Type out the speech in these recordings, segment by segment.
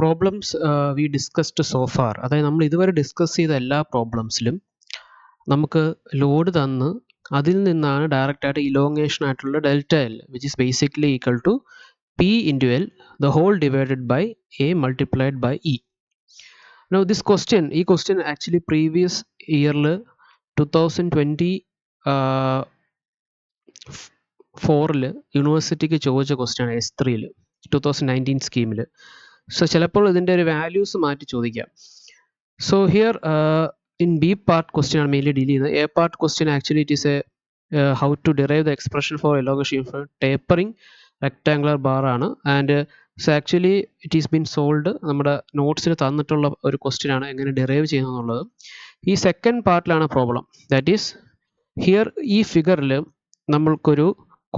Problems we discussed so far, അതായത് നമ്മൾ ഇതുവരെ ഡിസ്കസ് ചെയ്ത എല്ലാ പ്രോബ്ലംസിലും നമുക്ക് ലോഡ് തന്ന് അതിൽ നിന്നാണ് ഡയറക്റ്റ് ആയിട്ട് ഇലോങ്ങേഷൻ ആയിട്ടുള്ള delta L which is basically equal to P into L the whole divided by A multiplied by E. Now this question, ഈ ക്വസ്റ്റ്യൻ ആക്ച്വലി പ്രീവിയസ് ഇയറിൽ 2024 യൂണിവേഴ്സിറ്റിക്ക് ചോദിച്ച ക്വസ്റ്റ്യൻ ആണ് S3 2019 സ്കീമിൽ. സോ ചിലപ്പോൾ ഇതിൻ്റെ ഒരു വാല്യൂസ് മാറ്റി ചോദിക്കാം. So here in B part question ആണ് മെയിൻലി ഡീൽ ചെയ്യുന്നത്. A part question actually it is a how to derive the expression for elongation for tapering rectangular bar ആണ്. And so actually it is been sold. നമ്മുടെ നോട്ട്സിൽ തന്നിട്ടുള്ള ഒരു question ആണ് എങ്ങനെ derive ചെയ്യുന്നത്. ഈ സെക്കൻഡ് പാർട്ടിലാണ് പ്രോബ്ലം. ദാറ്റ് ഈസ് ഹിയർ ഈ ഫിഗറിൽ നമ്മൾക്കൊരു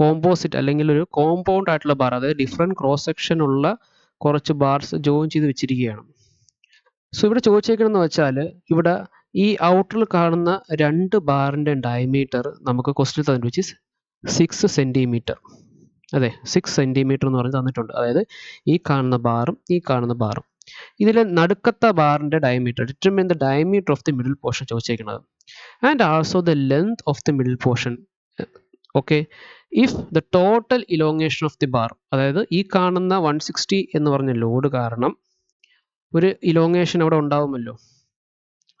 കോമ്പോസിറ്റ് അല്ലെങ്കിൽ ഒരു കോമ്പൗണ്ട് ആയിട്ടുള്ള ബാർ, അതായത് ഡിഫറെൻറ്റ് ക്രോസ് സെക്ഷൻ ഉള്ള കുറച്ച് ബാർസ് ജോയിൻ ചെയ്ത് വെച്ചിരിക്കുകയാണ്. സോ ഇവിടെ ചോദിച്ചേക്കണമെന്ന് വെച്ചാൽ ഇവിടെ ഈ ഔട്ടറിൽ കാണുന്ന രണ്ട് ബാറിൻ്റെ ഡയമീറ്റർ നമുക്ക് ക്വസ്റ്റ്യൻ തന്നിട്ട് വിച്ച് ഇസ് 6 സെൻറ്റിമീറ്റർ. അതെ, 6 സെൻറ്റിമീറ്റർ എന്ന് പറഞ്ഞ് തന്നിട്ടുണ്ട്. അതായത് ഈ കാണുന്ന ബാറും ഈ കാണുന്ന ബാറും ഇതിൽ നടുക്കത്തെ ബാറിൻ്റെ diameter, determine the diameter of the middle portion ചോദിച്ചേക്കുന്നത്. And also the length of the middle portion. Okay, if the total elongation of the bar, അതായത് ഈ കാണുന്ന 160 എന്ന് പറഞ്ഞ ലോഡ് കാരണം ഒരു ഇലോങ്ങേഷൻ അവിടെ ഉണ്ടാവുമല്ലോ.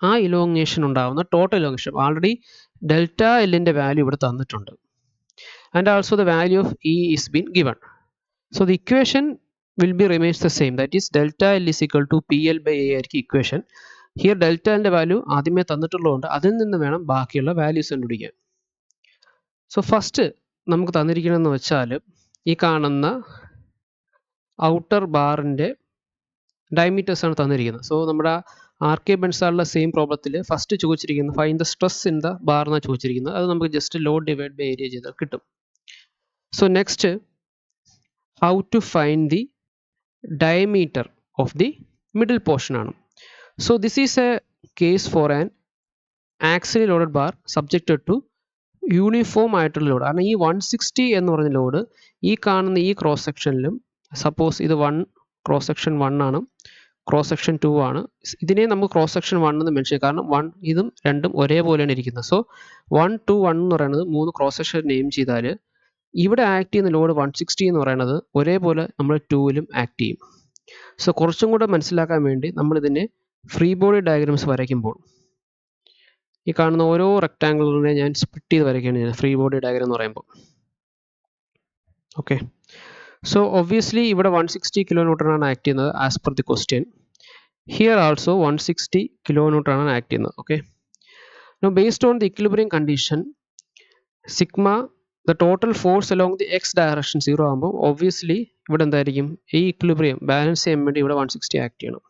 ആ ഇലോങ്ങേഷൻ ഉണ്ടാവുന്ന ടോട്ടൽ ഇലോങ്ങേഷൻ ആൾറെഡി ഡെൽറ്റ എല്ലിൻ്റെ വാല്യൂ ഇവിടെ തന്നിട്ടുണ്ട്. And also the value of E is been given. So the equation will be remains the same. That is delta L is equal to P L by A ആയിരിക്കും equation. Here delta എല്ലിൻ്റെ value ആദ്യമേ തന്നിട്ടുള്ളതുകൊണ്ട് അതിൽ നിന്ന് വേണം ബാക്കിയുള്ള values കണ്ടുപിടിക്കാൻ. So first നമുക്ക് തന്നിരിക്കണമെന്ന് വെച്ചാൽ ഈ കാണുന്ന ഔട്ടർ ബാറിൻ്റെ ഡയമീറ്റേഴ്സ് ആണ് തന്നിരിക്കുന്നത്. സോ നമ്മുടെ RK ബെൻസാളിലെ സെയിം പ്രോബ്ലത്തിൽ ഫസ്റ്റ് ചോദിച്ചിരിക്കുന്നത് find the stress in the bar എന്നാണ് ചോദിച്ചിരിക്കുന്നത്. അത് നമുക്ക് just load divide by area ചെയ്താൽ കിട്ടും. So next how to find the diameter of the middle portion ആണ്. So this is a case for an axially loaded bar subjected to uniform ആയിട്ടുള്ള load. കാരണം ഈ 160 എന്ന് പറഞ്ഞ ലോഡ് ഈ കാണുന്ന ഈ ക്രോസ് സെക്ഷനിലും, സപ്പോസ് ഇത് 1 ക്രോസ് സെക്ഷൻ 1 ആണ്, ക്രോസ് സെക്ഷൻ 2 ആണ്. ഇതിനെ നമുക്ക് ക്രോസ് സെക്ഷൻ 1 എന്ന് മെൻഷൻ ചെയ്യാം, കാരണം 1 ഇതും രണ്ടും ഒരേപോലെയാണ് ഇരിക്കുന്നത്. സോ 1 2 1 എന്ന് പറയുന്നത് 3 ക്രോസ് സെക്ഷൻ നെയിം ചെയ്താൽ ഇവിടെ ആക്ട് ചെയ്യുന്ന ലോഡ് 160 എന്ന് പറയുന്നത് ഒരേപോലെ നമ്മൾ 2ലും ആക്ട് ചെയ്യും. സോ കുറച്ചും കൂടെ മനസ്സിലാക്കാൻ വേണ്ടി നമ്മൾ ഇതിനെ ഫ്രീ ബോഡി ഡയഗ്രാംസ് വരയ്ക്കുമ്പോൾ ഈ കാണുന്ന ഓരോ റെക്ടാങ്കിളിനെ ഞാൻ സ്പ്ലിറ്റ് ചെയ്ത് വരയ്ക്കുകയാണ് ഫ്രീ ബോഡി ഡയഗ്രാം എന്ന് പറയുമ്പോൾ. ഓക്കെ, സോ ഒബ്വിയസ്ലി ഇവിടെ 160 കിലോ ന്യൂട്ടൺ ആണ് ആക്ട് ചെയ്യുന്നത് as per the question. Here also 160 kilo newton ആണ് ആക്ട് ചെയ്യുന്നത്. Okay, now based on the equilibrium condition sigma the total force along the X direction 0 ആകുമ്പോൾ obviously ഇവിടെ എന്തായിരിക്കും, ഈ equilibrium balance ചെയ്യാൻ വേണ്ടി ഇവിടെ 160 ആക്ട് ചെയ്യണം.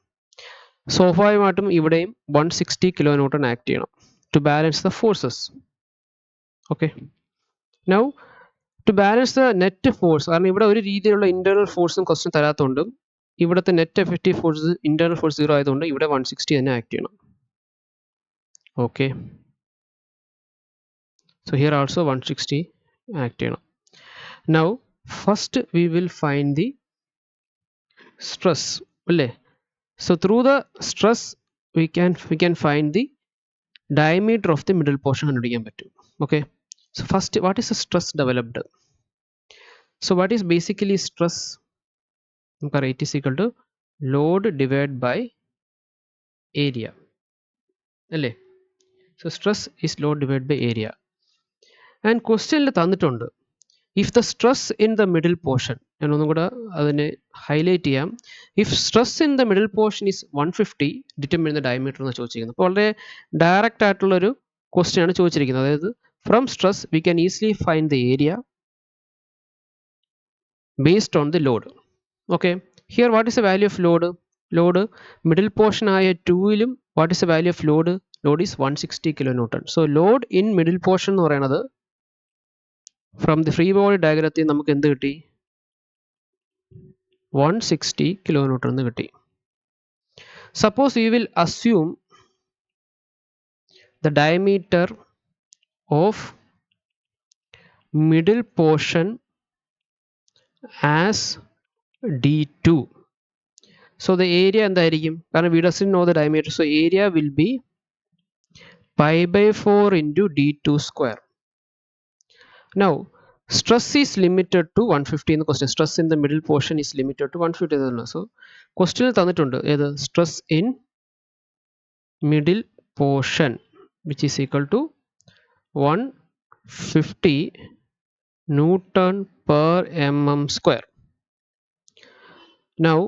സ്വാഭാവികമായിട്ടും ഇവിടെയും 160 കിലോ ന്യൂട്ടൺ ആക്ട് ചെയ്യണം to balance the forces. Okay, now to balance the net force, കാരണം ഇവിടെ ഒരു രീതിയിലുള്ള ഇന്റേണൽ ഫോഴ്സും ക്വസ്റ്റ്യൻ തരാത്തതുകൊണ്ട് ഇവിടുത്തെ net effective force internal force 0 ആയതുകൊണ്ട് ഇവിടെ 160 തന്നെ ആക്ട് ചെയ്യണം. Okay, so here also 160 act ചെയ്യണം. Now first we will find the stress അല്ലേ. So through the stress we can find the diameter of the middle portion കണ്ടുപിടിക്കാൻ പറ്റും. Okay, so first what is the stress developed? So what is basically stress? It is equal to load divided by area. അല്ലേ, so stress is load divided by area. And question തന്നിട്ടുണ്ട് if the stress in the middle portion, ഞാൻ ഒന്നും കൂടെ അതിനെ highlight ചെയ്യാം. if stress in the middle portion is 150 determine the diameter എന്ന് ചോദിച്ചിരിക്കുന്നത്. അപ്പോൾ വളരെ ഡയറക്റ്റ് ആയിട്ടുള്ളൊരു ക്വസ്റ്റ്യൻ ആണ് ചോദിച്ചിരിക്കുന്നത്. അതായത് from stress we can easily find the area based on the load. Okay, here what is the value of load? Load middle portion ആയ 2ലും what is the value of load? Load is 160 kilonewton. So load in middle portion എന്ന് പറയുന്നത് from the free body diagram നമുക്ക് എന്ത് കിട്ടി, 160 kilonewton എന്ന് കിട്ടി. Suppose we will assume the diameter of middle portion as d2. So the area എന്തായിരിക്കും? കാരണം we doesn't know the diameter, so area will be π/4 into d2 square. Now stress is limited to 150 in the question. Stress in the middle portion is limited to 150. So question തന്നിട്ടുണ്ട് ഏത്? Stress in middle portion which is equal to 150 Newton per mm square. Now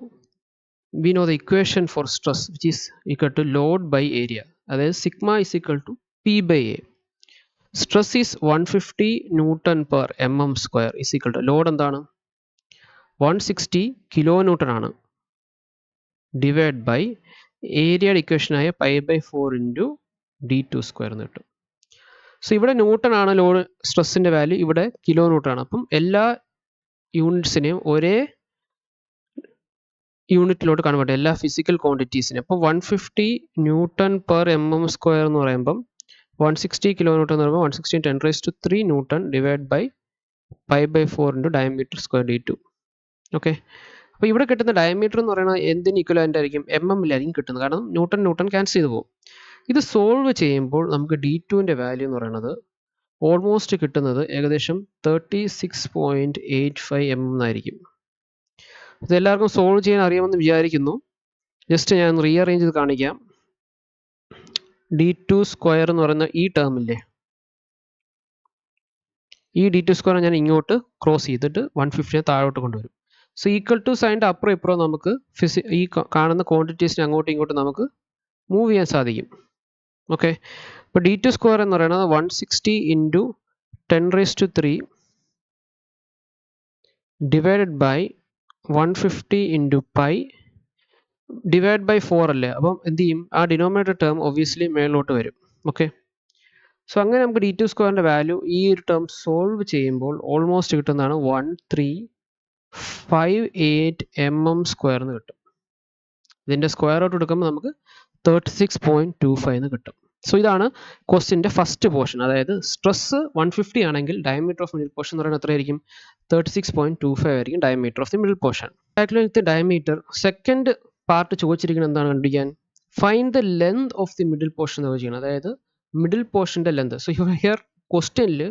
we know the equation for stress which is equal to load by area. That is sigma is equal to P/A. Stress is 150 Newton per mm square is equal to load എന്താണ്? 160 kilonewton ആണ്, divide by ഏരിയയുടെ ഇക്വേഷനായ π/4 into d2 square എന്ന് കിട്ടും. So ഇവിടെ newton ആണ് load സ്ട്രെസ്സിൻ്റെ value, ഇവിടെ kilo newton ആണ്. അപ്പം എല്ലാ യൂണിറ്റ്സിനെയും ഒരേ യൂണിറ്റിലോട്ട് കൺവേർട്ട് ചെയ്യാം, എല്ലാ ഫിസിക്കൽ ക്വാണ്ടിറ്റീസിനെ. അപ്പോൾ 150 ന്യൂട്ടൺ പെർ mm സ്ക്വയർ എന്ന് പറയുമ്പം 160 കിലോ ന്യൂട്ടൺ എന്ന് പറയുമ്പോൾ 160 10⁻³ newton divide by π/4 into diameter square d2. Okay, അപ്പോൾ ഇവിടെ കിട്ടുന്ന ഡയമീറ്റർ എന്ന് പറയുന്നത് എന്തിന് ഇക്വലൻ്റ് ആയിരിക്കും? mm-ലായിരിക്കും കിട്ടുന്നത്, കാരണം ന്യൂട്ടൺ ക്യാൻസൽ ചെയ്ത് പോകും. ഇത് സോൾവ് ചെയ്യുമ്പോൾ നമുക്ക് d2ൻ്റെ വാല്യൂ എന്ന് പറയുന്നത് ഓൾമോസ്റ്റ് കിട്ടുന്നത് ഏകദേശം 36.85 mm എന്നായിരിക്കും. ഇതെല്ലാവർക്കും സോൾവ് ചെയ്യാൻ അറിയാമെന്ന് വിചാരിക്കുന്നു. ജസ്റ്റ് ഞാൻ റീഅറേഞ്ച് ചെയ്ത് കാണിക്കാം. d2 സ്ക്വയർ എന്ന് പറയുന്ന ഈ ടേമില്ലേ, ഈ d2 സ്ക്വയർ ഞാൻ ഇങ്ങോട്ട് ക്രോസ് ചെയ്തിട്ട് 150 താഴോട്ട് കൊണ്ടുവരും. സോ ഈക്വൽ ടു സൈൻ്റെ അപ്പുറം ഇപ്പുറം നമുക്ക് ഈ കാണുന്ന ക്വാണ്ടിറ്റീസിനെ അങ്ങോട്ടും ഇങ്ങോട്ടും നമുക്ക് മൂവ് ചെയ്യാൻ സാധിക്കും. ഓക്കെ, അപ്പോൾ d2 സ്ക്വയർ എന്ന് പറയുന്നത് 160 into 10⁻³ divided by 150 into pi divide by 4 അല്ലേ. അപ്പം എന്ത് ചെയ്യും? ആ ഡിനോമിനേറ്റർ ടേം ഒബ്വിയസ്ലി മേളിലോട്ട് വരും. ഓക്കെ, സോ അങ്ങനെ നമുക്ക് d2 സ്ക്വയറിൻ്റെ വാല്യൂ ഈ ഒരു ടേം സോൾവ് ചെയ്യുമ്പോൾ ഓൾമോസ്റ്റ് കിട്ടുന്നതാണ് 1358 mm സ്ക്വയർ എന്ന് കിട്ടും. ഇതിൻ്റെ സ്ക്വയർ ഔട്ട് എടുക്കുമ്പോൾ നമുക്ക് 36.25 എന്ന് കിട്ടും. സോ ഇതാണ് ക്വസ്റ്റിൻ്റെ ഫസ്റ്റ് പോർഷൻ. അതായത് സ്ട്രെസ് 150 ആണെങ്കിൽ ഡയമീറ്റർ ഓഫ് മിഡിൽ പോർഷൻ എന്ന് പറയുന്നത് എത്രയായിരിക്കും? 36.25 ആയിരിക്കും diameter of the middle portion. Calculate the diameter. Second part ചോദിച്ചിരിക്കുന്നത് എന്താണ് കണ്ടുപിടിക്കാൻ? Find the length of the middle portion എന്ന് ചോദിച്ചിരിക്കുന്നത്, അതായത് മിഡിൽ പോർഷൻ്റെ ലെന്ത്. സോ ഹിയർ ക്വസ്റ്റ്യനിൽ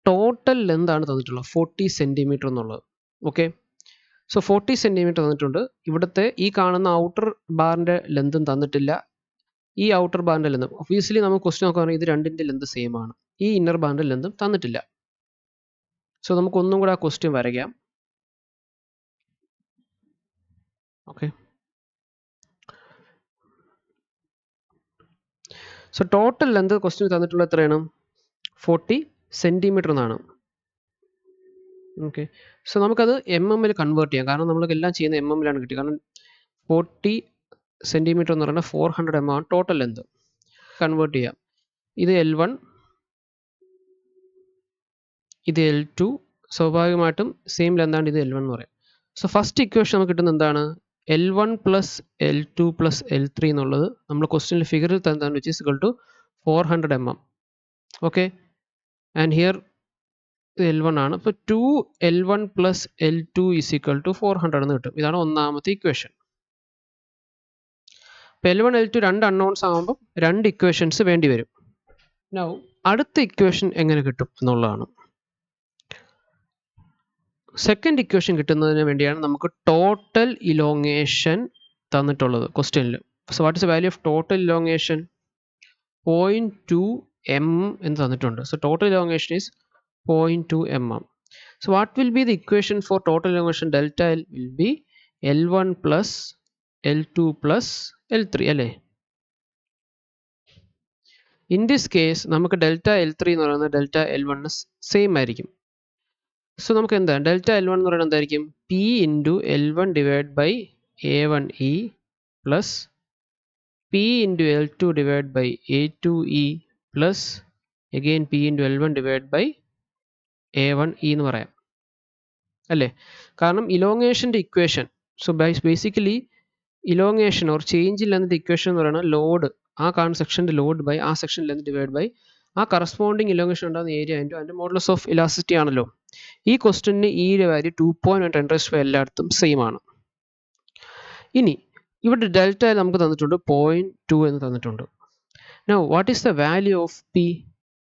ടോട്ടൽ ലെന്ത് ആണ് തന്നിട്ടുള്ളത് 40 സെൻറ്റിമീറ്റർ എന്നുള്ളത്. ഓക്കെ, സോ 40 സെൻറ്റിമീറ്റർ തന്നിട്ടുണ്ട്. ഇവിടുത്തെ ഈ കാണുന്ന ഔട്ടർ ബാറിൻ്റെ ലെന്തും തന്നിട്ടില്ല, ഈ ഔട്ടർ ബാറിൻ്റെ ലെന്തും. ഒബ്വിയസ്ലി നമുക്ക് ക്വസ്റ്റ്യൻ നോക്കുകയാണെങ്കിൽ ഇത് രണ്ടിൻ്റെ ലെന്ത് സെയിം ആണ്. ഈ ഇന്നർ ബാറിൻ്റെ ലെന്തും തന്നിട്ടില്ല. സോ നമുക്ക് ഒന്നും കൂടെ ആ ക്വസ്റ്റ്യൻ വരയ്ക്കാം. Okay, so total length question തന്നിട്ടുള്ളത് എത്രയാണ്? 40 സെൻറ്റിമീറ്റർ എന്നാണ്. ഓക്കെ, സോ നമുക്കത് mm-ൽ കൺവേർട്ട് ചെയ്യാം, കാരണം നമ്മൾക്ക് എല്ലാം ചെയ്യുന്ന mm-ലാണ് കിട്ടിയത്. കാരണം 40 സെൻറ്റിമീറ്റർ എന്ന് പറയുന്നത് 400 mm ആണ് ടോട്ടൽ ലെന്ത്. കൺവേർട്ട് ചെയ്യാം. ഇത് L1, ഇത് L2, സ്വാഭാവികമായിട്ടും സെയിം ലെന്താണ് ഇത് L1 എന്ന് പറയാം. സോ ഫസ്റ്റ് ഇക്വേഷൻ നമുക്ക് കിട്ടുന്നത് എന്താണ്? L1 plus L2 plus L3 എന്നുള്ളത് നമ്മൾ ക്വസ്റ്റ്യനിൽ ഫിഗറിൽ തന്നതാണ്, which is equal to 400 mm. Okay, and here L1 ആണ്. അപ്പോൾ 2L1 plus L2 is equal to 400 എന്ന് കിട്ടും. ഇതാണ് ഒന്നാമത്തെ ഇക്വേഷൻ. അപ്പോൾ L1 L2 രണ്ട് അൺനോൺസ് ആകുമ്പോൾ രണ്ട് ഇക്വേഷൻസ് വേണ്ടി വരും. നൗ അടുത്ത ഇക്വേഷൻ എങ്ങനെ കിട്ടും എന്നുള്ളതാണ്. സെക്കൻഡ് ഇക്വേഷൻ കിട്ടുന്നതിന് വേണ്ടിയാണ് നമുക്ക് ടോട്ടൽ ഇലോങ്ങേഷൻ തന്നിട്ടുള്ളത് ക്വസ്റ്റ്യനിൽ. So what is the value of total elongation? 0.2 mm എന്ന് തന്നിട്ടുണ്ട്. So total elongation is 0.2 mm. So what will be the equation for total elongation? Delta L will be L1 plus L2 plus L3 അല്ലേ? In this case നമുക്ക് delta L3 എന്ന് പറയുന്നത് delta L1 same ആയിരിക്കും. So നമുക്ക് എന്താണ് delta L1 എന്ന് പറയുന്നത് എന്തായിരിക്കും? P into L1 divide by A1E plus P into L2 divide by A2E plus again P into L1 divide by A1E എന്ന് പറയാം അല്ലേ? കാരണം ഇലോങ്ങേഷൻ്റെ equation, so basically elongation or change in length equation എന്ന് പറയുന്നത് ലോഡ്, ആ കാണുന്ന സെക്ഷൻ്റെ ലോഡ് ബൈ ആ സെക്ഷൻ ലെങ്ത് ഡിവൈഡ് ബൈ ആ കറസ്പോണ്ടിങ് ഇലോങ്ങേഷൻ ഉണ്ടാകുന്ന ഏരിയ ഇൻറ്റു അതിൻ്റെ മോഡുലസ് ഓഫ് ഇലാസ്റ്റിസിറ്റി ആണല്ലോ. ഈ ക്വസ്റ്റ്യന് ഈ വാല്യൂ 2.1 10⁻⁵ എല്ലായിടത്തും സെയിം ആണ്. ഇനി ഇവിടെ ഡെൽറ്റ നമുക്ക് തന്നിട്ടുണ്ട് 0.2 എന്ന് തന്നിട്ടുണ്ട്. Now what is the value of P,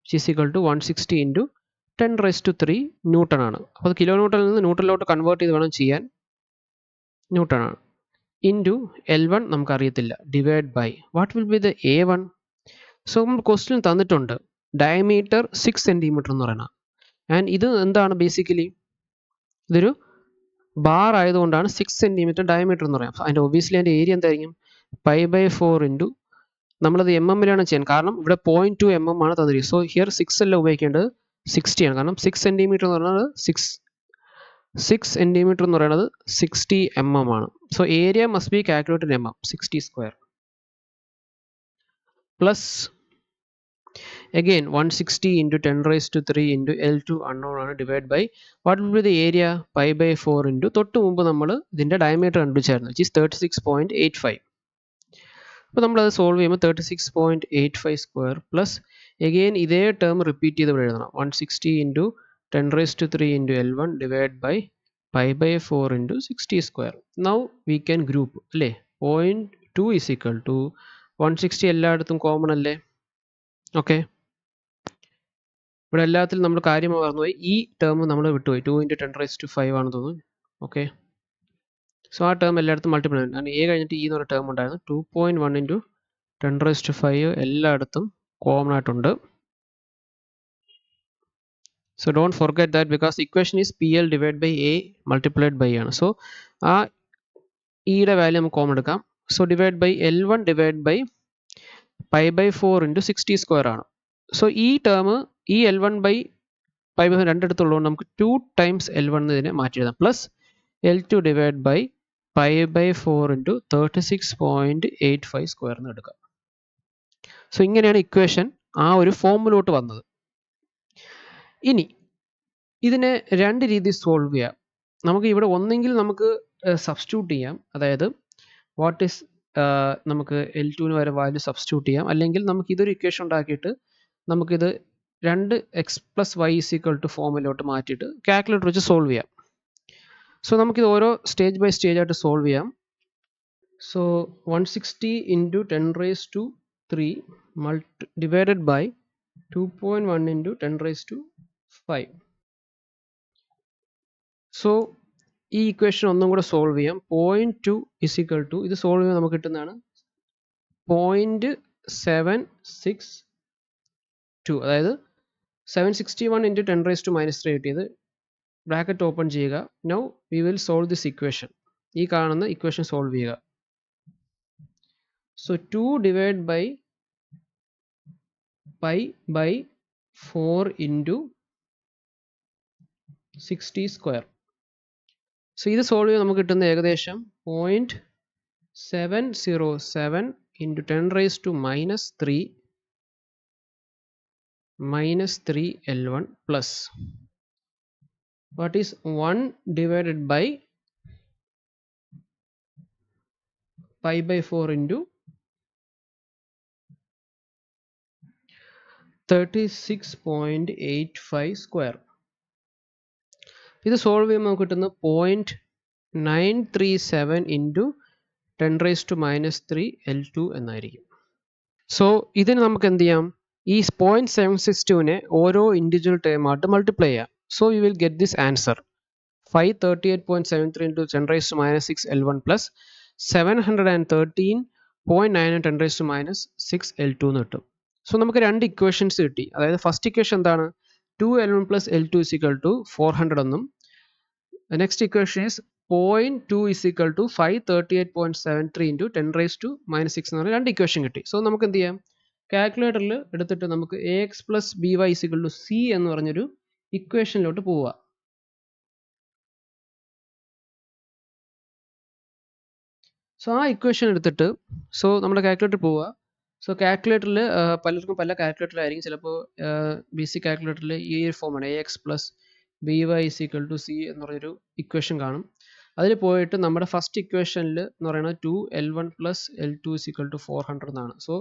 which is equal to 160 into 10⁻³ newton ആണ്. അപ്പോൾ കിലോ ന്യൂട്ടണിൽ നിന്ന് ന്യൂട്ടണിലോട്ട് കൺവേർട്ട് ചെയ്ത് വേണം ചെയ്യാൻ. ന്യൂട്ടൺ ആണ്. ഇൻറ്റു L1 നമുക്കറിയത്തില്ല, divide by what will be the A1. So നമ്മൾ ക്വസ്റ്റ്യൻ തന്നിട്ടുണ്ട് ഡയമീറ്റർ 6 സെൻറ്റിമീറ്റർ എന്ന് പറയുന്നത്. ആൻഡ് ഇത് എന്താണ് ബേസിക്കലി, ഇതൊരു ബാർ ആയതുകൊണ്ടാണ് 6 സെൻറ്റിമീറ്റർ ഡയമീറ്റർ എന്ന് പറയാം. അതിൻ്റെ ഒബിയസ്ലി അതിൻ്റെ ഏരിയ എന്തായിരിക്കും, π/4 ഇൻറ്റു നമ്മളത് MM-ലാണ് ചെയ്യാൻ, കാരണം ഇവിടെ 0.2 mm ആണ് തന്നിരിക്കുന്നത്. സോ ഹിയർ 6 അല്ല ഉപയോഗിക്കേണ്ടത് 60 ആണ്, കാരണം 6 സെൻറ്റിമീറ്റർ എന്ന് പറയുന്നത് 6 സെൻറ്റിമീറ്റർ എന്ന് പറയുന്നത് 60 mm ആണ്. So area must be calculated mm, 60 square plus again 160 into 10⁻³ into L2 unknown ആണ്, divide by what will be the area, π/4 into തൊട്ട് മുമ്പ് നമ്മൾ ഇതിൻ്റെ ഡയമീറ്റർ കണ്ടുപിടിച്ചായിരുന്നു, വിച്ച് ഈസ് 36.85. അപ്പോൾ നമ്മളത് സോൾവ് ചെയ്യുമ്പോൾ 36.85 സ്ക്വയർ പ്ലസ് എഗെയിൻ ഇതേ ടേം റിപ്പീറ്റ് ചെയ്ത് ഇവിടെ എഴുതണം, 160 into 10⁻³ into L1 divide by π/4 into 60 square. Now we can group അല്ലേ. 0.2 ഈസ് ഈക്വൽ ടു 160 എല്ലായിടത്തും കോമൺ അല്ലേ. ഓക്കെ, ഇവിടെ എല്ലാത്തിലും നമ്മൾ കാര്യം മറന്നുപോയി, ഈ ടേം നമ്മൾ വിട്ടുപോയി, 2 ഇൻറ്റു 10⁻5 ആണെന്ന് തോന്നുന്നു. ഓക്കെ, സോ ആ ടേം എല്ലായിടത്തും മൾട്ടിപ്പിൾ ആണ്. കാരണം എ കഴിഞ്ഞിട്ട് ഈ എന്ന് പറയുന്ന ടേം ഉണ്ടായിരുന്നു. 2.1 ഇൻറ്റു 10⁻5 എല്ലായിടത്തും കോമൺ ആയിട്ടുണ്ട്. So don't forget that, because equation is PL divide by A multiplied by ആണ്. സോ ആ ഇയുടെ വാല്യൂ നമുക്ക് കോമൺ എടുക്കാം. So divide by L1 divide by π/4 into 60 square ആണ്. സോ ഈ ടേം ഈ L1 ബൈ π/4 രണ്ടിടത്തുള്ളതുകൊണ്ട് നമുക്ക് 2 ടൈംസ് L1 ഇതിനെ മാറ്റി എഴുതാം, plus L2 divide by π/4 into 36.85 square എന്ന് എടുക്കാം. സോ ഇങ്ങനെയാണ് ഇക്വേഷൻ ആ ഒരു ഫോമിലോട്ട് വന്നത്. ഇനി ഇതിനെ രണ്ട് രീതിയിൽ സോൾവ് ചെയ്യാം. നമുക്ക് ഇവിടെ ഒന്നെങ്കിൽ നമുക്ക് സബ്സ്റ്റിറ്റ്യൂട്ട് ചെയ്യാം, അതായത് വാട്ട് ഈസ് നമുക്ക് L2 വരെ വാല്യൂ സബ്സ്റ്റിറ്റ്യൂട്ട് ചെയ്യാം, അല്ലെങ്കിൽ നമുക്ക് ഇതൊരു ഇക്വേഷൻ ഉണ്ടാക്കിയിട്ട് നമുക്കിത് 2x + y = ഫോമിലോട്ട് മാറ്റിയിട്ട് കാൽക്കുലേറ്റർ വെച്ച് സോൾവ് ചെയ്യാം. സോ നമുക്കിത് ഓരോ സ്റ്റേജ് ബൈ സ്റ്റേജ് ആയിട്ട് സോൾവ് ചെയ്യാം. So 160 into 10⁻³ divided by 2.1 into 10⁻5. So ഈ ഇക്വേഷൻ ഒന്നും കൂടെ സോൾവ് ചെയ്യാം. 0.2 ഇസ് ഈക്വൽ ടു, ഇത് സോൾവ് ചെയ്യുമ്പോൾ നമുക്ക് കിട്ടുന്നതാണ് 0.762, അതായത് 761 ഇൻറ്റു 10⁻³ കിട്ടിയത്. ബ്രാക്കറ്റ് ഓപ്പൺ ചെയ്യുക. Now we will solve this equation. ഈ കാണുന്ന ഇക്വേഷൻ സോൾവ് ചെയ്യുക. So 2 divide by π/4 into 60 square. So ഇത് സോൾവ് ചെയ്യുമ്പോൾ നമുക്ക് കിട്ടുന്ന ഏകദേശം 0.707 into 10⁻³ L1 plus what is 1 divided by π/4 into 36.85 square. ഇത് സോൾവ് ചെയ്യുമ്പോൾ നമുക്ക് കിട്ടുന്നത് 0.937 ഇൻറ്റു 10⁻³ L2 എന്നായിരിക്കും. സോ ഇതിന് നമുക്ക് എന്ത് ചെയ്യാം, ഈ 0.762നെ ഓരോ ഇൻഡിവിജ്വൽ ടേം ആയിട്ട് മൾട്ടിപ്ലൈ ചെയ്യാം. So we will get this answer, 538.73 into 10⁻6 L1 plus 713.9 10⁻6 L2 എന്ന് കിട്ടും. സോ നമുക്ക് രണ്ട് ഇക്വേഷൻസ് കിട്ടി. അതായത് ഫസ്റ്റ് ഇക്വേഷൻ എന്താണ്, 2L1 plus L2 is equal to 400 എന്നും, next equation is 0.2 is equal to 538.73 into 10⁻6 എന്ന് പറഞ്ഞ രണ്ട് ഇക്വേഷൻ കിട്ടി. സോ നമുക്ക് എന്ത് ചെയ്യാം, കാൽക്കുലേറ്ററിൽ എടുത്തിട്ട് നമുക്ക് AX plus BY is equal to C എന്ന് പറഞ്ഞൊരു ഇക്വേഷനിലോട്ട് പോവുക. സോ ആ ഇക്വേഷൻ എടുത്തിട്ട് സോ നമ്മുടെ കാൽക്കുലേറ്റർ പോവുക. സോ കാൽക്കുലേറ്ററിൽ പലർക്കും പല കാൽക്കുലേറ്ററിലായിരിക്കും, ചിലപ്പോൾ ബേസിക് കാൽക്കുലേറ്ററിൽ ഈ ഒരു ഫോമാണ് AX plus BY is equal to C എന്ന് പറഞ്ഞൊരു ഇക്വേഷൻ കാണും. അതിൽ പോയിട്ട് നമ്മുടെ ഫസ്റ്റ് ഇക്വേഷനിൽ എന്ന് പറയുന്നത് 2L1 plus L2 is equal to 400 എന്നാണ്. സോ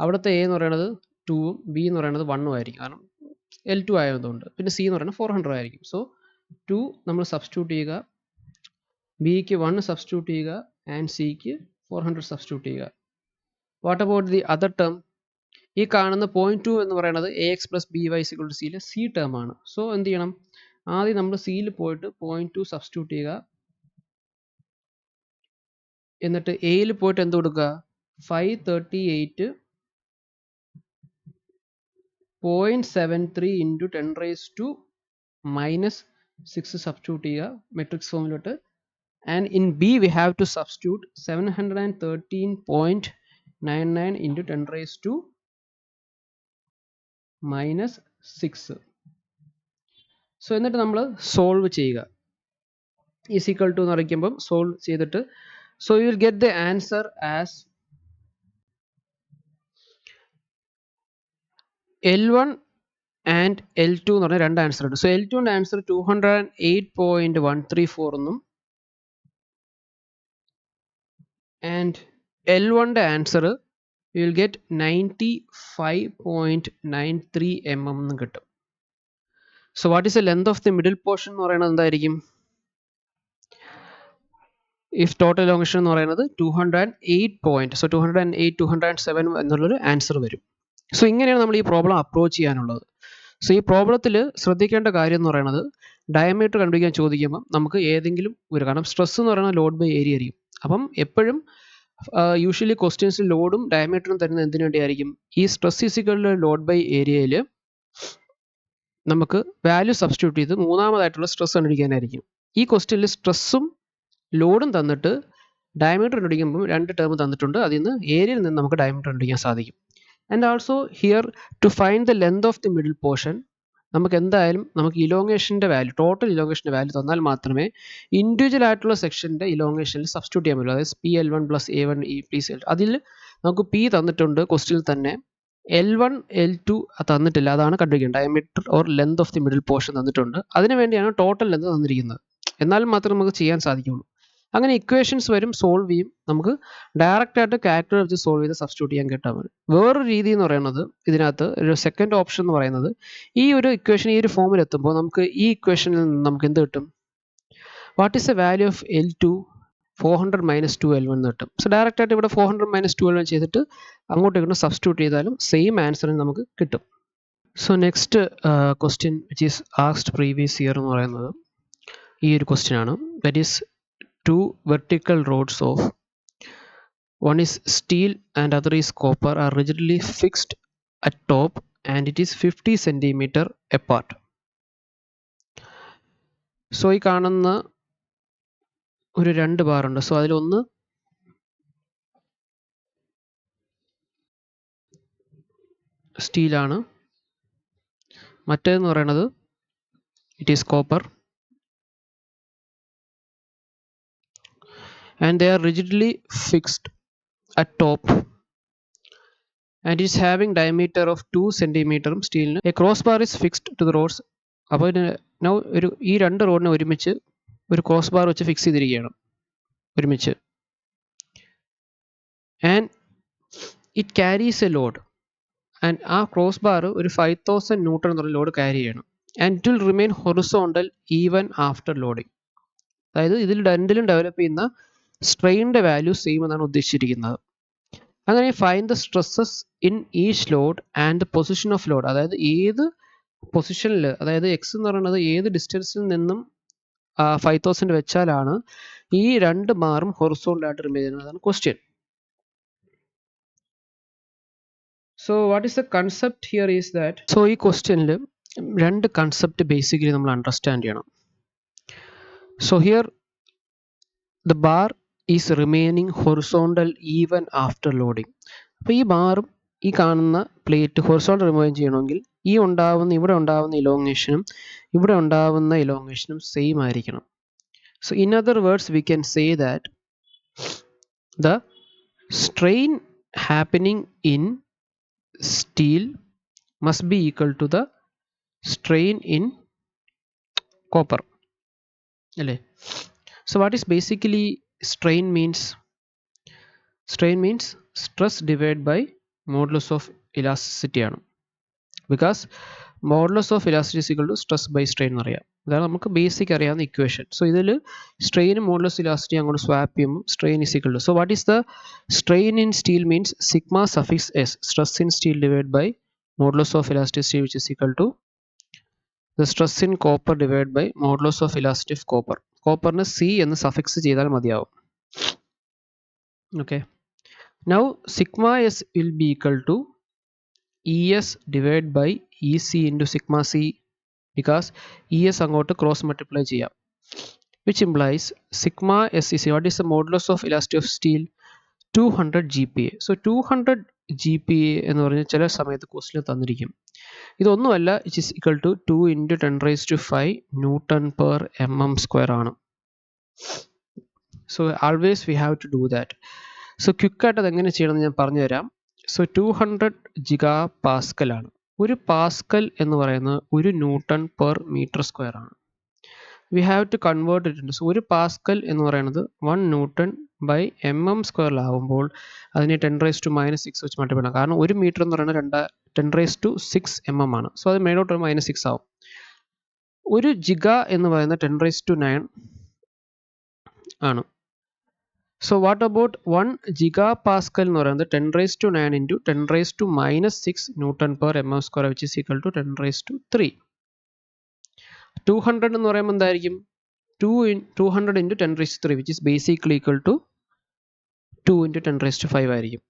അവിടുത്തെ A എന്ന് പറയുന്നത് 2ഉം B എന്ന് പറയുന്നത് 1ഉം ആയിരിക്കും, കാരണം L2 ആയതുകൊണ്ട്. പിന്നെ C എന്ന് പറയുന്നത് 400 ആയിരിക്കും. സോ 2 നമ്മൾ സബ്സ്റ്റിറ്റ്യൂട്ട് ചെയ്യുക, Bക്ക് 1 സബ്സ്റ്റിറ്റ്യൂട്ട് ചെയ്യുക, ആൻഡ് Cക്ക് 400 സബ്സ്റ്റിറ്റ്യൂട്ട് ചെയ്യുക. What about the other term? ഈ കാണുന്ന 0.2 എന്ന് പറയുന്നത് A X plus B Y is equal to സിയിലെ സി ടേം ആണ്. സോ എന്ത് ചെയ്യണം? ആദ്യം നമ്മൾ സിയിൽ പോയിട്ട് 0.2 സബ്സ്റ്റിറ്റ്യൂട്ട് ചെയ്യുക. എന്നിട്ട് എയിൽ പോയിട്ട് എന്ത് കൊടുക്കുക? 538.73 ഇൻറ്റു 10⁻⁻6 സബ്സ്റ്റിറ്റ്യൂട്ട് ചെയ്യുക മെട്രിക്സ് ഫോമിലോട്ട്. And in B we have to substitute 713.99 into 10⁻⁻6. So എന്നിട്ട് നമ്മൾ സോൾവ് ചെയ്യുക. ഈസ് ഈക്വൽ ടു എന്ന് അറിയിക്കുമ്പം സോൾവ് ചെയ്തിട്ട് so you will get the answer as L1 and L2 എന്ന് പറഞ്ഞ രണ്ട് ആൻസർ ഉണ്ട്. സോ L2ൻ്റെ ആൻസർ 208.134 എന്നും ആൻഡ് L1ൻ്റെ answer you will get 95.93 mm എന്നും കിട്ടും. So what is the length of the middle portion എന്ന് പറയുന്നത് എന്തായിരിക്കും? ഇഫ് ടോട്ടൽ എലോങ്ങേഷൻ എന്ന് പറയുന്നത് 208 സോ 208 207 എന്നുള്ളൊരു ആൻസർ വരും. സോ ഇങ്ങനെയാണ് നമ്മൾ ഈ പ്രോബ്ലം അപ്രോച്ച് ചെയ്യാനുള്ളത്. സോ ഈ പ്രോബ്ലത്തിൽ ശ്രദ്ധിക്കേണ്ട കാര്യം എന്ന് പറയുന്നത് ഡയമീറ്റർ കണ്ടുപിടിക്കാൻ ചോദിക്കുമ്പോൾ നമുക്ക് ഏതെങ്കിലും ഒരു, കാരണം സ്ട്രെസ് എന്ന് പറയുന്നത് ലോഡ് ബൈ ഏരിയ ആയിരിക്കും. അപ്പം എപ്പോഴും യൂഷ്വലി ക്വസ്റ്റ്യൻസിൽ ലോഡും ഡയമീറ്ററും തരുന്നത് എന്തിനു വേണ്ടിയായിരിക്കും? ഈ സ്ട്രെസ് ഈക്വൽ ലോഡ് ബൈ ഏരിയയിൽ നമുക്ക് വാല്യൂ സബ്സ്റ്റിറ്റ്യൂട്ട് ചെയ്ത് മൂന്നാമതായിട്ടുള്ള സ്ട്രെസ് കണ്ടുപിടിക്കാനായിരിക്കും. ഈ ക്വസ്റ്റ്യനിൽ സ്ട്രെസ്സും ലോഡും തന്നിട്ട് ഡയമീറ്റർ കണ്ടുപിടിക്കുമ്പോൾ രണ്ട് ടേം തന്നിട്ടുണ്ട്. അതിൽ നിന്ന് ഏരിയയിൽ നിന്ന് നമുക്ക് ഡയമീറ്റർ കണ്ടുപിടിക്കാൻ സാധിക്കും. And also here to find the length of the middle portion നമുക്ക് എന്തായാലും നമുക്ക് ഇലോങ്ങേഷൻ്റെ വാല്യൂ, ടോട്ടൽ ഇലോങ്ങേഷൻ്റെ വാല്യൂ തന്നാൽ മാത്രമേ ഇൻഡിവിജ്വൽ ആയിട്ടുള്ള സെക്ഷൻ്റെ ഇലോങ്ങേഷനിൽ സബ്സ്റ്റിറ്റ്യൂട്ട് ചെയ്യാൻ പറ്റുള്ളൂ. അതായത് PL1 പ്ലസ് A1 ഈ പ്ലീസ് അതിൽ നമുക്ക് P തന്നിട്ടുണ്ട് ക്വസ്റ്റ്യനിൽ തന്നെ, L1 L2 തന്നിട്ടില്ല. അതാണ് കണ്ടുപിടിക്കുന്നത്. Diameter or length of the middle portion തന്നിട്ടുണ്ട്. അതിനു വേണ്ടിയാണ് ടോട്ടൽ ലെങ്ത് തന്നിരിക്കുന്നത്. എന്നാൽ മാത്രമേ നമുക്ക് ചെയ്യാൻ സാധിക്കുകയുള്ളൂ. അങ്ങനെ ഇക്വേഷൻസ് വരും, സോൾവ് ചെയ്യും. നമുക്ക് ഡയറക്റ്റ് ആയിട്ട് കാൽക്കുലേറ്റർ വെച്ച് സോൾവ് ചെയ്ത് സബ്സ്റ്റിറ്റ്യൂട്ട് ചെയ്യാൻ കിട്ടാൻ പറ്റും. വേറൊരു രീതി എന്ന് പറയുന്നത്, ഇതിനകത്ത് ഒരു സെക്കൻഡ് ഓപ്ഷൻ എന്ന് പറയുന്നത്, ഈ ഒരു ഇക്വേഷൻ ഈ ഒരു ഫോമിൽ എത്തുമ്പോൾ നമുക്ക് ഈ ഇക്വേഷനിൽ നിന്ന് നമുക്ക് എന്ത് കിട്ടും? What is the value of L2? 400 - 2L1 എന്ന് കിട്ടും. സോ ഡയറക്റ്റ് ആയിട്ട് ഇവിടെ 400 - 2L1 ചെയ്തിട്ട് അങ്ങോട്ട് ഇങ്ങോട്ട് സബ്സ്റ്റിറ്റ്യൂട്ട് ചെയ്താലും സെയിം ആൻസറിന് നമുക്ക് കിട്ടും. So next question which is asked previous year എന്ന് പറയുന്നത് ഈ ഒരു ക്വസ്റ്റ്യൻ ആണ്. That is two vertical rods of one is steel and other is copper are rigidly fixed at top and it is 50 centimeter apart. So ഈ കാണുന്ന ഒരു രണ്ട് bar ഉണ്ട്. സോ അതിലൊന്ന് സ്റ്റീലാണ്, മറ്റേതെന്ന് പറയുന്നത് it is copper. And they are rigidly fixed at top and it is having diameter of 2 centimeter steel. A crossbar is fixed to the rods. അപ്പോൾ now ഈ രണ്ട് റോഡിനെ ഒരുമിച്ച് ഒരു ക്രോസ് ബാർ വെച്ച് ഫിക്സ് ചെയ്തിരിക്കുകയാണ് ഒരുമിച്ച്. And it carries A load and ആ cross bar ഒരു 5000 ന്യൂട്ടൺ എന്നുള്ള ലോഡ് ക്യാരി ചെയ്യണം. And it will remain horizontal even after loading. അതായത് ഇതിൽ രണ്ടിലും ഡെവലപ്പ് ചെയ്യുന്ന സ്ട്രെയിനിൻ്റെ വാല്യൂ സെയിം എന്നാണ് ഉദ്ദേശിച്ചിരിക്കുന്നത്. അങ്ങനെ find the stresses in each load and the position of load. അതായത് ഏത് പൊസിഷനിൽ, അതായത് എക്സ് എന്ന് പറയുന്നത് ഏത് ഡിസ്റ്റൻസിൽ നിന്നും 5000 വെച്ചാലാണ് ഈ രണ്ട് ബാറും ഹൊറിസോണ്ടലായിട്ട് റിമൈൻ ചെയ്യുന്നതാണ് question. So what is the concept here is that, so ഈ ക്വസ്റ്റ്യനിൽ രണ്ട് കൺസെപ്റ്റ് ബേസിക്കലി നമ്മൾ അണ്ടർസ്റ്റാൻഡ് ചെയ്യണം. So here the bar is remaining horizontal even after loading. അപ്പോൾ ഈ ബാറും ഈ കാണുന്ന പ്ലേറ്റ് ഹൊറിസോണ്ടൽ റിമൈൻ ചെയ്യണമെങ്കിൽ ഇവിടെ ഉണ്ടാവുന്ന ഇലോങ്ങേഷനും ഇവിടെ ഉണ്ടാവുന്ന ഇലോങ്ങേഷനും സെയിം ആയിരിക്കണം. So in other words we can say that the strain happening in steel must be equal to the strain in copper അല്ലേ? So what is basically strain means? Strain means stress divided by modulus of elasticity ആണ്. Because modulus of elasticity is equal to stress by strain എന്ന് അറിയാം. അതാണ് നമുക്ക് basic അറിയാവുന്ന equation. So ഇതിൽ സ്ട്രെയിനും modulus elasticity അങ്ങോട്ട് സ്വാപ്പ് ചെയ്യുമ്പോൾ strain is equal to, so what is the strain in steel means sigma suffix S, stress in steel divide by modulus of elasticity, which is equal to the stress in copper divided by modulus of elasticity of copper. കോപ്പറിന് C എന്ന് suffix ചെയ്താൽ മതിയാവും. Okay. Now sigma S will be equal to ES divided by EC into sigma C, because ES അങ്ങോട്ട് cross multiply ചെയ്യാം, which implies sigma S is, what is the modulus of elasticity of steel? 200 GPa. So 200 GPa എന്ന് പറഞ്ഞാൽ ചില സമയത്ത് ക്വസ്റ്റിൽ തന്നിരിക്കും. ഇതൊന്നുമല്ല, it is equal to 2 × 10⁵ newton per mm² ആണ്. So always we have to do that. സോ ക്വിക്കായിട്ട് അതെങ്ങനെ ചെയ്യണമെന്ന് ഞാൻ പറഞ്ഞുതരാം. സോ 200 GPa ആണ്. ഒരു പാസ്കൽ എന്ന് പറയുന്നത് 1 newton per m². We have to convert it. സോ ഒരു പാസ്കൽ എന്ന് പറയുന്നത് 1 ന്യൂട്ടൺ ബൈ mm² ആകുമ്പോൾ അതിനെ 10⁻⁻6 വെച്ച് മൾട്ടിപ്ലൈ ചെയ്യണം. കാരണം 1 മീറ്റർ എന്ന് പറയുന്നത് 10⁻6 mm ആണ്. സോ അത് മേലോട്ട് -6 ആവും. ഒരു ജിഗ എന്ന് പറയുന്നത് 10⁻9 ആണ്. സോ വാട്ട് അബൌട്ട് 1 GPa എന്ന് പറയുന്നത് 10⁻9 × 10⁻6 newton per mm², which is equal to 10⁻3. 200 എന്ന് പറയുമ്പോൾ എന്തായിരിക്കും? 200 × 10⁻3, which is basically equal to 2 × 10⁵ ആയിരിക്കും.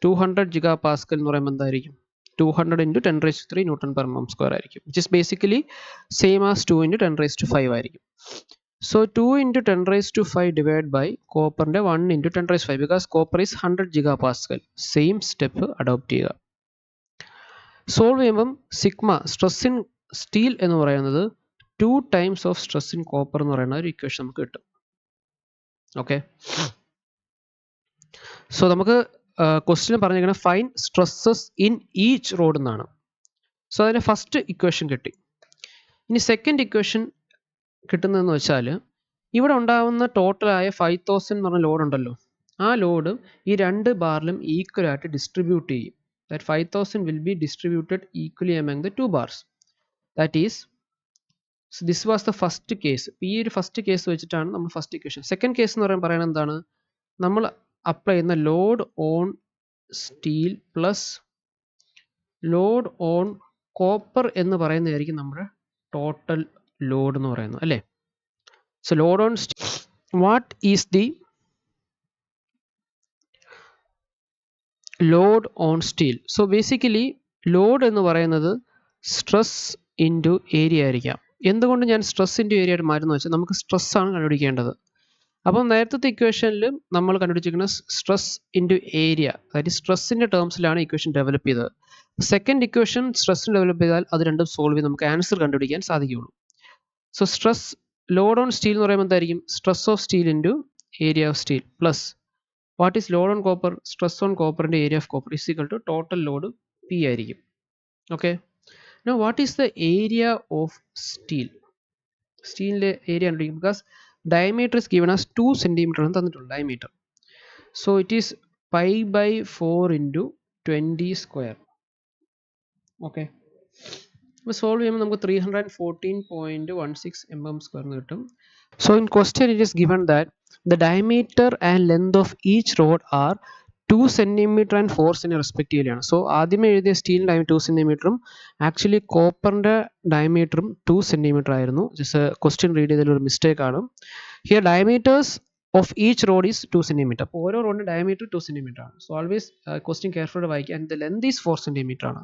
200 GPa എന്ന് പറയുമ്പോൾ എന്തായിരിക്കും? 200 × 10⁻3 ന്യൂട്ടൺ പെർ mm² ആയിരിക്കും, which is basically same as 2 × 10⁵ ആയിരിക്കും. So 2 × 10⁵ divided by കോപ്പറിന്റെ 1 × 10⁵, because copper is 100 GPa. Same step adopt ചെയ്യുക. സോൾവ് ചെയ്യുമ്പം സിഗ്മ സ്ട്രെസ് ഇൻ സ്റ്റീൽ എന്ന് പറയുന്നത് 2 times of stress in copper എന്ന് പറയുന്ന ഒരു ഇക്വേഷൻ നമുക്ക് കിട്ടും. ഓക്കെ. സോ നമുക്ക് ക്വസ്റ്റ്യൻ പറഞ്ഞിരിക്കുന്നത് fine stresses in each road എന്നാണ്. സോ അതിന് ഫസ്റ്റ് ഇക്വേഷൻ കിട്ടി. ഇനി സെക്കൻഡ് ഇക്വേഷൻ കിട്ടുന്നതെന്ന് വെച്ചാൽ ഇവിടെ ഉണ്ടാകുന്ന ടോട്ടലായ 5000 എന്ന് പറഞ്ഞ ലോഡ് ഉണ്ടല്ലോ, ആ ലോഡ് ഈ 2 ബാറിലും ഈക്വൽ ആയിട്ട് ഡിസ്ട്രിബ്യൂട്ട് ചെയ്യും. That 5000 will be distributed equally among the 2 bars. That is, this was the first case. ഈ ഒരു ഫസ്റ്റ് കേസ് വെച്ചിട്ടാണ് നമ്മൾ ഫസ്റ്റ് ഇക്വേഷൻ. സെക്കൻഡ് കേസ് എന്ന് പറയുന്നത് എന്താണ്? നമ്മൾ അപ്ലൈ ചെയ്യുന്ന load on steel plus load on copper എന്ന് പറയുന്നതായിരിക്കും നമ്മുടെ ടോട്ടൽ ലോഡ് എന്ന് പറയുന്നത്, അല്ലേ? So load on steel, what is the load on steel? So basically load എന്ന് പറയുന്നത് സ്ട്രെസ് ഇൻറ്റു ഏരിയ ആയിരിക്കാം. എന്തുകൊണ്ട് ഞാൻ സ്ട്രെസ് ഇൻറ്റു ഏരിയ ആയിട്ട് മാറ്റുന്നു വെച്ചാൽ നമുക്ക് സ്ട്രെസ്സാണ് കണ്ടുപിടിക്കേണ്ടത്. അപ്പം നേരത്തെ ഇക്വേഷനിൽ നമ്മൾ കണ്ടുപിടിച്ചിരിക്കുന്ന സ്ട്രെസ് ഇൻറ്റു ഏരിയ, അതായത് സ്ട്രെസ്സിൻ്റെ ടേംസിലാണ് ഇക്വേഷൻ ഡെവലപ്പ് ചെയ്തത്. സെക്കൻഡ് ഇക്വേഷൻ സ്ട്രെസ്സിന് ഡെവലപ്പ് ചെയ്താൽ അത് രണ്ടും സോൾവ് ചെയ്ത് നമുക്ക് ആൻസർ കണ്ടുപിടിക്കാൻ സാധിക്കുകയുള്ളൂ. So stress load on steel എന്ന് പറയുമ്പോൾ എന്തായിരിക്കും? Stress of steel into area of steel plus what is load on copper? Stress on കോപ്പറിൻ്റെ area of copper is equal to total load P ആയിരിക്കും. Okay. Now what is the area of steel? സ്റ്റീലിൻ്റെ ഏരിയ കണ്ടുപിടിക്കും. Because diameter is given as 2 cm ആണ് തന്നിട്ടുള്ളത് diameter. So it is pi/4 × 20². Okay. അപ്പോൾ solve ചെയ്യുമ്പോൾ നമുക്ക് 314.16 mm² എന്ന് കിട്ടും. So in question it is given that the diameter and length of each rod are 2 cm and 4 cm respectively ആണ്. So ആദ്യമേ എഴുതിയ സ്റ്റീലിൻ്റെ ഡയമീറ്റർ 2 cm, ആക്ച്വലി കോപ്പറിൻ്റെ ഡയമീറ്ററും 2 cm ആയിരുന്നു. ജസ്റ്റ് ക്വസ്റ്റ്യൻ റീഡ് ചെയ്തതിൽ ഒരു മിസ്റ്റേക്ക് ആണ്. Here diameters of each road is 2 cm. അപ്പോൾ ഓരോ റോഡിൻ്റെ ഡയമീറ്റർ 2 cm ആണ്. സോ ഓൾവേസ് ക്വസ്റ്റ്യൻ കെയർഫുള്ളി വായിക്കുക. And the length is 4 cm ആണ്.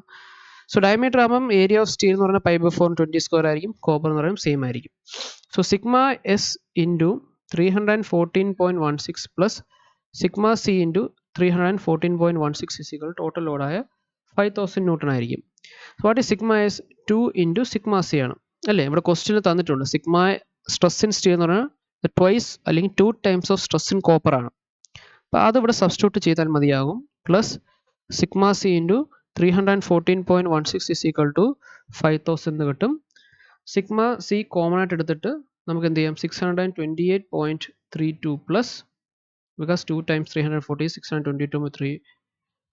സോ ഡയമീറ്റർ ആകുമ്പം ഏരിയ ഓഫ് സ്റ്റീൽ എന്ന് പറഞ്ഞാൽ pi/4 20² ആയിരിക്കും. കോപ്പർ എന്ന് പറയുമ്പോൾ സെയിം ആയിരിക്കും. So sigma S into 314.16 plus sigma C into 314.16 is equal total ലോഡായ 5000 ന്യൂട്ടൺ ആയിരിക്കും. What is sigma S? 2 × sigma C ആണ്, അല്ലേ? ഇവിടെ ക്വസ്റ്റ്യനിൽ തന്നിട്ടുണ്ട്. സിഗ്മ സ്ട്രെസ് ഇൻ സ്റ്റീൽ എന്ന് പറഞ്ഞാൽ ട്വൈസ് അല്ലെങ്കിൽ 2 times of stress in copper ആണ്. അപ്പോൾ അതിവിടെ സബ്സ്റ്റിറ്റ്യൂട്ട് ചെയ്താൽ മതിയാകും. Plus sigma C into 314.16 is equal to 5000 എന്ന് കിട്ടും. സിഗ്മ സി കോമൺ ആയിട്ട് എടുത്തിട്ട് നമുക്ക് എന്ത് ചെയ്യാം? 628.32 plus, because 2 times 340 is 622 3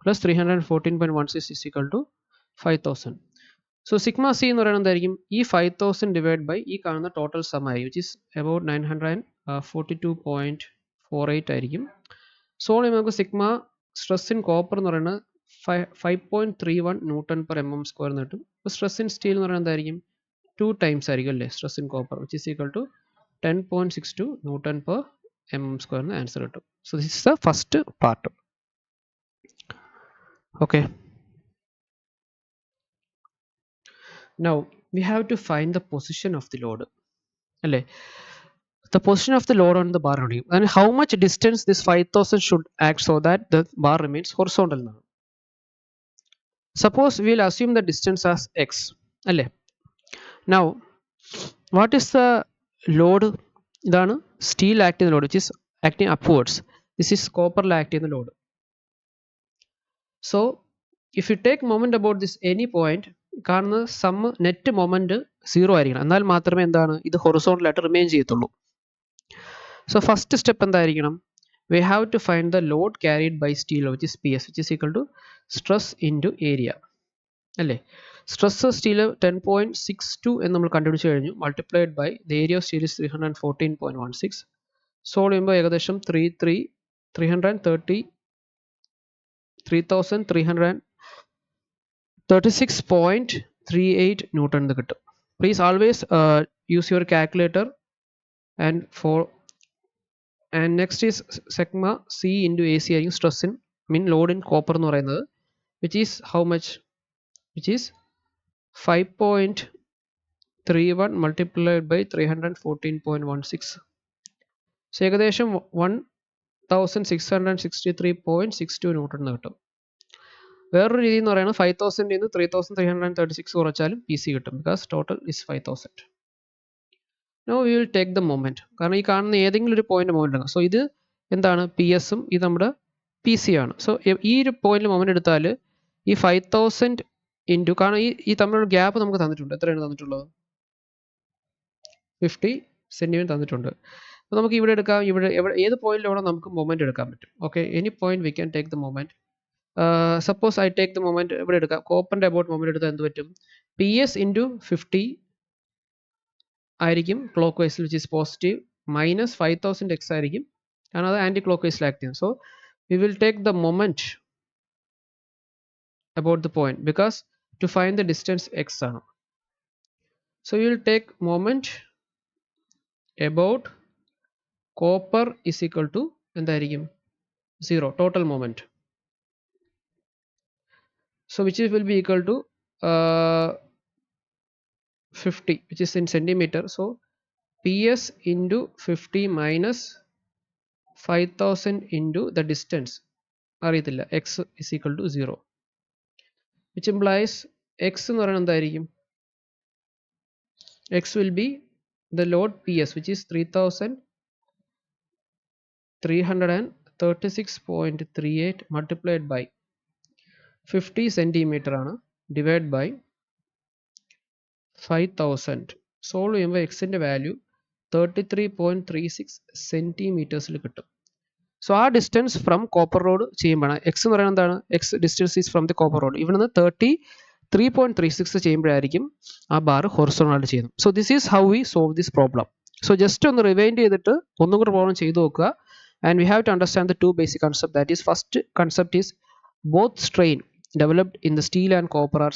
plus 314.16 is equal to 5000. So sigma C എന്ന് പറയുന്നത് എന്തായിരിക്കും ഈ 5000 ഡിവൈഡ് ബൈ ഈ കാണുന്ന ടോട്ടൽ സം ആയിരിക്കും വിച്ച് ഇസ് അബൌട്ട് 942.48 ആയിരിക്കും. സോ നമുക്ക് സിഗ്മ സ്ട്രെസ് ഇൻ കോപ്പർ എന്ന് പറയുന്നത് 5.31 newton per M M square എന്ന് കിട്ടും. അപ്പോൾ സ്ട്രെസ് ഇൻ സ്റ്റീൽ എന്ന് പറയുന്നത് എന്തായിരിക്കും 2 ടൈംസ് ആയിരിക്കും അല്ലേ stress in copper which is equal to 10.62 newton per M M square എന്ന് ആൻസർ കിട്ടും. So this is the first part. Okay, now we have to find the position of the load അല്ലേ, the position of the load on the bar and how much distance this 5000 should act so that the bar remains horizontal. Suppose we will assume the distance as x അല്ലേ. Now what is the load? ഇതാണ് steel act ചെയ്യുന്ന load which is acting upwards. This is copper act ചെയ്യുന്ന load. So if you take moment about this any point, കാണുന്ന some net moment 0 ആയിരിക്കണം, എന്നാൽ മാത്രമേ എന്താണ് ഇത് ഹൊറിസോണ്ടൽ ആയിട്ട് റിമെയിൻ ചെയ്യത്തുള്ളൂ. സോ ഫസ്റ്റ് സ്റ്റെപ്പ് എന്തായിരിക്കണം, we have to find the load carried by steel which is PS which is equal to stress into area അല്ലേ. സ്ട്രെസ് സ്റ്റീൽ 10.62 എന്ന് നമ്മൾ കണ്ടുപിടിച്ച് കഴിഞ്ഞു, multiplied by the area of steel is 314.16. Solve ചെയ്യുമ്പോൾ ഏകദേശം 3336.38 newton എന്ന് കിട്ടും. Please always use your calculator and next is sigma c into AC ആയിരിക്കും stress in load in copper എന്ന് പറയുന്നത് which is how much, which is 5.31 multiplied by 314.16. so ഏകദേശം 1663.62 newton എന്ന് കിട്ടും. വേറൊരു രീതി എന്ന് പറയുന്നത് 5000 നിന്ന് 3336 കുറച്ചാലും PC കിട്ടും because total is 5000. Now we will take the moment, കാരണം ഈ കാണുന്ന ഏതെങ്കിലും ഒരു പോയിന്റ് മൊമെന്റ് ആണ്. സോ ഇത് എന്താണ് PS ഉം ഇത് നമ്മുടെ PC ആണ്. സോ ഈ ഒരു പോയിന്റിൽ മൊമെന്റ് എടുത്താൽ ഈ 5000 ഇൻറ്റു, കാരണം ഈ തമ്മിലുള്ള ഗ്യാപ്പ് നമുക്ക് തന്നിട്ടുണ്ട്, എത്രയാണ് തന്നിട്ടുള്ളത് 50 സെന്റിമീറ്റർ തന്നിട്ടുണ്ട്. അപ്പോൾ നമുക്ക് ഇവിടെ എടുക്കാം, ഇവിടെ ഏത് പോയിന്റിലൂടെ നമുക്ക് മൊമെന്റ് എടുക്കാൻ പറ്റും. Okay, any point we can take the moment. Suppose I take the moment ഇവിടെ എടുക്കാം, കോപ്പറിന്റെ അബൌട്ട് മൊമെന്റ് എടുത്താൽ എന്ത് പറ്റും, PS ഇൻറ്റു 50 ആയിരിക്കും ക്ലോക്ക് വൈസിൽ which is positive, minus 5000 x ആയിരിക്കും, കാരണം അത് ആൻറ്റി ക്ലോക്ക് വൈസിൽ ആക്ട് ചെയ്യും. So we will take the moment about the point because to find the distance x ആണ്. So you will take moment about copper is equal to എന്തായിരിക്കും 0 total moment. So which will be equal to 50 which is in centimeter. So PS into 50 minus 5000 into the distance അറിയത്തില്ല, x is equal to 0, which implies x എന്ന് പറയുന്നത് എന്തായിരിക്കും, x will be the load PS which is 3336.38 multiplied by 50 centimeter ആണ്, divide by 5000. Solve ചെയ്യുമ്പോൾ എക്സിൻ്റെ value 33.36 സെൻറ്റിമീറ്റേഴ്സിൽ കിട്ടും. So ആ ഡിസ്റ്റൻസ് ഫ്രം കോപ്പർ റോഡ് ചെയ്യുമ്പോഴാണ് എക്സ് എന്ന് പറയുന്നത് എന്താണ്, X distance is from the copper rod, ഇവിടുന്ന് 33.36 ചെയ്യുമ്പോഴായിരിക്കും ആ ബാർ ഹൊറിസോണ്ടലായിട്ട് ചെയ്യുന്നത്. So this is how we solve this problem. So just ഒന്ന് റിവൈൻഡ് ചെയ്തിട്ട് ഒന്നും കൂടി പ്രോബ്ലം ചെയ്ത് നോക്കുക. And we have to understand the two basic concept. That is first concept is both strain developed in the steel and copper are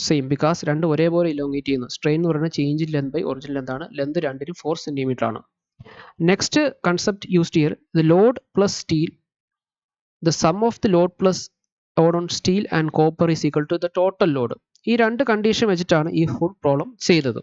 same because രണ്ടും ഒരേപോലെ elongate ചെയ്യുന്നു. Strain എന്ന് പറയുന്നത് change in length by original length ആണ്, length രണ്ടിനും 4 centimetre ആണ്. Next concept used here, the load plus steel, the sum of the load plus load on steel and copper is equal to the total load. ഈ രണ്ട് condition വെച്ചിട്ടാണ് ഈ full problem ചെയ്തത്.